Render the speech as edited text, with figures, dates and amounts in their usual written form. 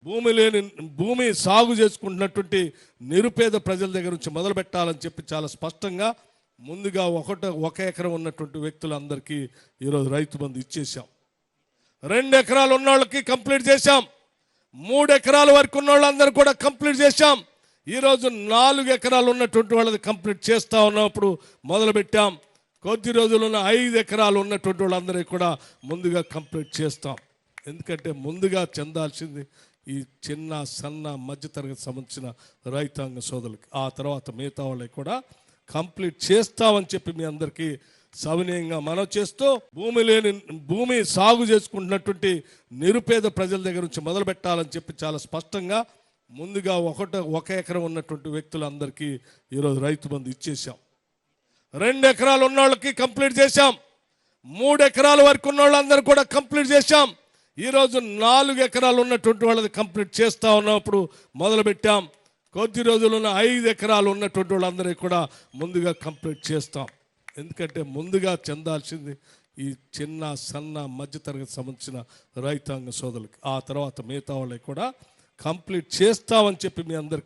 భూమి లేని భూమి సాగు చేసుకుంటున్నటువంటి నిరుపేద ప్రజల దగ్గర నుంచి మొదలు పెట్టాలని చెప్పి చాలా స్పష్టంగా ముందుగా ఒక ఎకరం ఉన్నటువంటి వ్యక్తులందరికీ ఈరోజు రైతు బంధు ఇచ్చేసాం. 2 ఎకరాలు ఉన్న వాళ్ళకి కంప్లీట్ చేశాం. 3 ఎకరాల వరకు ఉన్న వాళ్ళందరూ కూడా కంప్లీట్ చేశాం. ఈరోజు 4 ఎకరాలు ఉన్నటువంటి వాళ్ళది కంప్లీట్ చేస్తూ ఉన్నప్పుడు మొదలుపెట్టాం. కొద్ది రోజులున్న 5 ఎకరాలు ఉన్నటువంటి వాళ్ళందరికీ కూడా ముందుగా కంప్లీట్ చేస్తాం. ఎందుకంటే ముందుగా చెందాల్సింది ఈ చిన్న సన్న మధ్యతరగతి సంబంధించిన రైతాంగ సోదరులకి, ఆ తర్వాత మిగతా వాళ్ళకి కూడా కంప్లీట్ చేస్తామని చెప్పి మీ అందరికీ సవినయంగా మనవి చేస్తూ, భూమి సాగు చేసుకుంటున్నటువంటి నిరుపేద ప్రజల దగ్గర నుంచి మొదలు పెట్టాలని చెప్పి చాలా స్పష్టంగా ముందుగా ఒక ఎకరం ఉన్నటువంటి వ్యక్తులందరికీ ఈరోజు రైతు బంధు ఇచ్చేసాం. 2 ఎకరాలు ఉన్న వాళ్ళకి కంప్లీట్ చేశాం. 3 ఎకరాల వరకు ఉన్న వాళ్ళందరూ కూడా కంప్లీట్ చేశాం. ఈరోజు 4 ఎకరాలు ఉన్నటువంటి వాళ్ళది కంప్లీట్ చేస్తూ ఉన్నప్పుడు మొదలుపెట్టాం. కొద్ది రోజులున్న 5 ఎకరాలు ఉన్నటువంటి వాళ్ళందరికీ కూడా ముందుగా కంప్లీట్ చేస్తాం. ఎందుకంటే ముందుగా చెందాల్సింది ఈ చిన్న సన్న మధ్యతరగతి సంబంధించిన రైతాంగ సోదరులకి, ఆ తర్వాత మిగతా వాళ్ళకి కూడా కంప్లీట్ చేస్తామని చెప్పి మీ అందరికీ